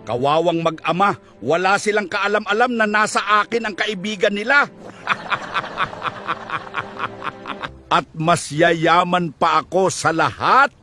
Kawawang mag-ama, wala silang kaalam-alam na nasa akin ang kaibigan nila. At mas yayaman pa ako sa lahat.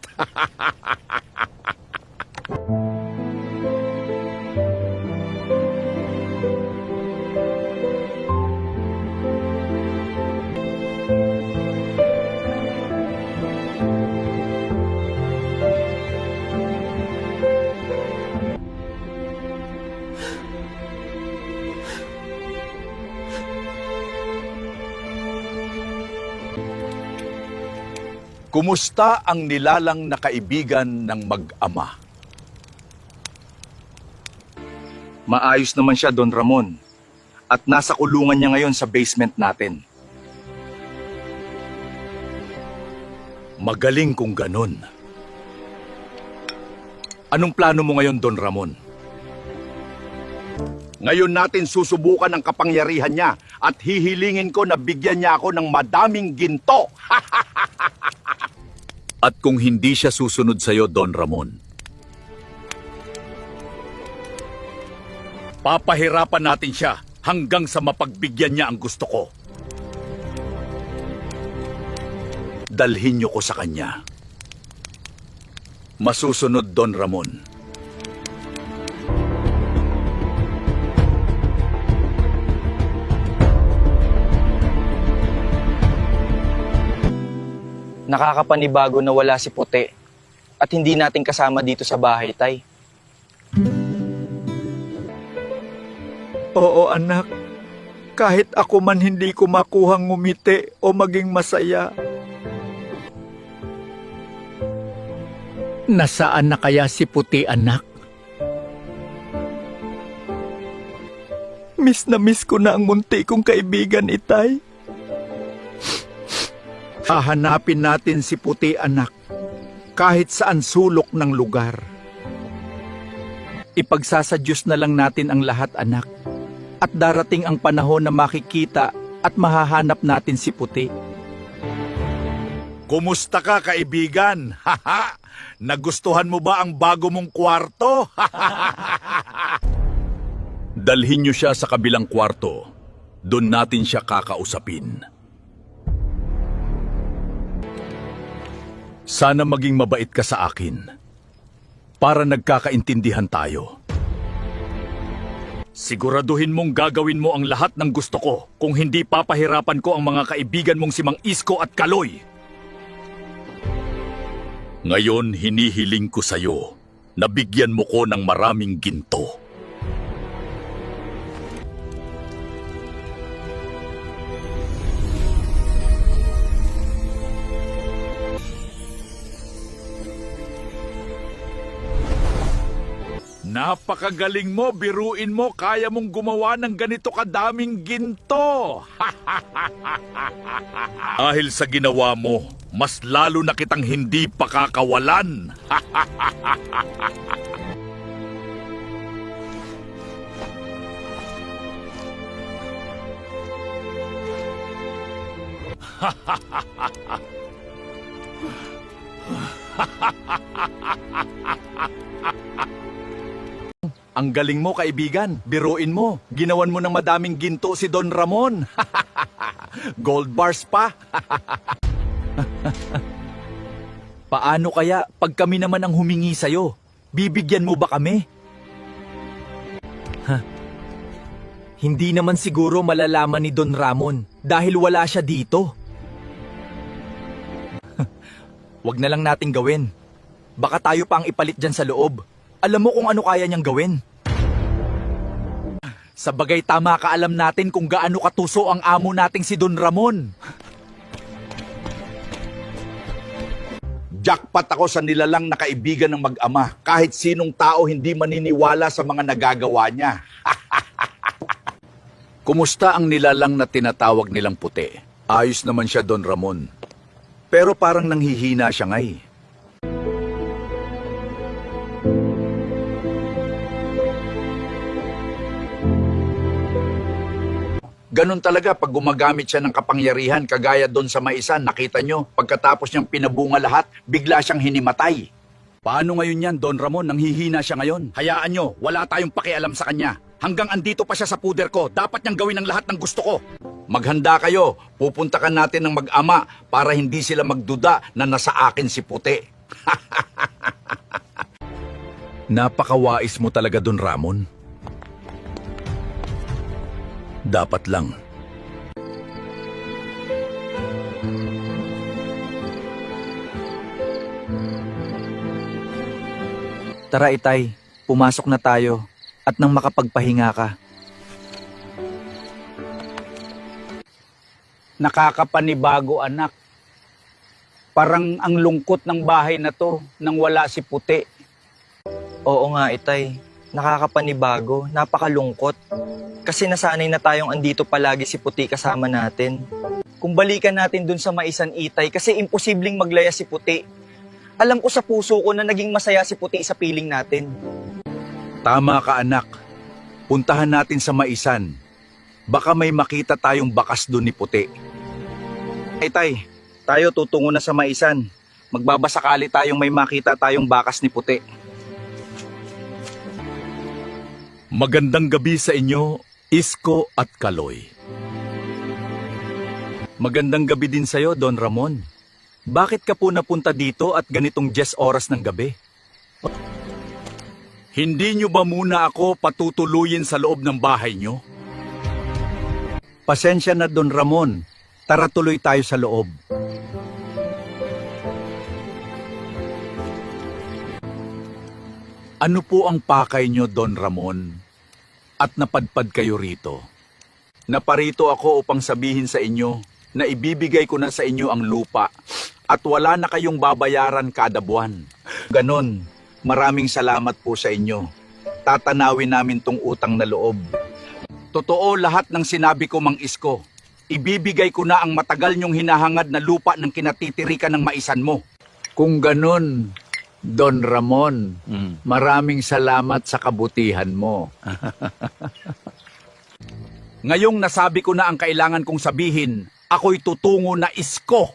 Kumusta ang nilalang na kaibigan ng mag-ama? Maayos naman siya, Don Ramon. At nasa kulungan niya ngayon sa basement natin. Magaling kung ganun. Anong plano mo ngayon, Don Ramon? Ngayon natin susubukan ang kapangyarihan niya at hihilingin ko na bigyan niya ako ng madaming ginto. At kung hindi siya susunod sa'yo, Don Ramon, papahirapan natin siya hanggang sa mapagbigyan niya ang gusto ko. Dalhin niyo ko sa kanya. Masusunod, Don Ramon. Nakakapanibago na wala si Puti at hindi natin kasama dito sa bahay, Tay. Oo, anak. Kahit ako man hindi ko makuhang ngumiti o maging masaya. Nasaan na kaya si Puti, anak? Miss na miss ko na ang munti kong kaibigan, Itay. Hahanapin natin si Puti, anak, kahit saan sulok ng lugar. Ipagsasadyos na lang natin ang lahat, anak. At darating ang panahon na makikita at mahahanap natin si Puti. Kumusta ka, kaibigan? Haha! Nagustuhan mo ba ang bago mong kwarto? Dalhin niyo siya sa kabilang kwarto. Doon natin siya kakausapin. Sana maging mabait ka sa akin para nagkakaintindihan tayo. Siguraduhin mong gagawin mo ang lahat ng gusto ko kung hindi papahirapan ko ang mga kaibigan mong si Mang Isko at Kaloy. Ngayon, hinihiling ko sa'yo na bigyan mo ko ng maraming ginto. Napakagaling mo, biruin mo, kaya mong gumawa ng ganito kadaming ginto. Dahil sa ginawa mo, mas lalo na kitang hindi pakakawalan. Ang galing mo, kaibigan. Biruin mo. Ginawan mo ng madaming ginto si Don Ramon. Gold bars pa. Paano kaya pag kami naman ang humingi sa'yo? Bibigyan mo ba kami? Hindi naman siguro malalaman ni Don Ramon dahil wala siya dito. Wag na lang nating gawin. Baka tayo pa ang ipalit dyan sa loob. Alam mo kung ano kaya niyang gawin. Sa bagay tama ka, alam natin kung gaano katuso ang amo nating si Don Ramon. Jackpot ako sa nilalang na kaibigan ng mag-ama. Kahit sinong tao hindi maniniwala sa mga nagagawa niya. Kumusta ang nilalang na tinatawag nilang Puti? Ayos naman siya, Don Ramon. Pero parang nanghihina siya ngay. Ganon talaga pag gumagamit siya ng kapangyarihan kagaya doon sa maisan. Nakita nyo, pagkatapos niyang pinabunga lahat, bigla siyang hinimatay. Paano ngayon yan, Don Ramon? Nanghihina siya ngayon. Hayaan nyo, wala tayong pakialam sa kanya. Hanggang andito pa siya sa puder ko, dapat niyang gawin ang lahat ng gusto ko. Maghanda kayo, pupuntakan natin ng mag-ama para hindi sila magduda na nasa akin si Puti. Napakawais mo talaga, Don Ramon. Dapat lang. Tara Itay, pumasok na tayo at nang makapagpahinga ka. Nakakapanibago, anak. Parang ang lungkot ng bahay na to nang wala si Puti. Oo nga Itay, nakakapanibago, napakalungkot. Kasi nasanay na tayong andito palagi si Puti kasama natin. Kung balikan natin dun sa Maisan Itay kasi imposibleng maglaya si Puti. Alam ko sa puso ko na naging masaya si Puti sa piling natin. Tama ka, anak. Puntahan natin sa Maisan. Baka may makita tayong bakas doon ni Puti. Tay, tayo tutungo na sa Maisan. Magbabasakali tayong may makita tayong bakas ni Puti. Magandang gabi sa inyo, Isko at Kaloy. Magandang gabi din sa'yo, Don Ramon. Bakit ka po napunta dito at ganitong 10 oras ng gabi? Hindi nyo ba muna ako patutuluyin sa loob ng bahay nyo? Pasensya na, Don Ramon. Tara tuloy tayo sa loob. Ano po ang pakay nyo, Don Ramon? At napadpad kayo rito? Naparito ako upang sabihin sa inyo na ibibigay ko na sa inyo ang lupa at wala na kayong babayaran kada buwan. Ganon, maraming salamat po sa inyo. Tatanawin namin tong utang na loob. Totoo lahat ng sinabi ko, Mang Isko. Ibibigay ko na ang matagal niyong hinahangad na lupa ng kinatitirikan ng Maisan mo. Kung ganun, Don Ramon, maraming salamat sa kabutihan mo. Ngayong nasabi ko na ang kailangan kong sabihin, ako'y tutungo na Isko.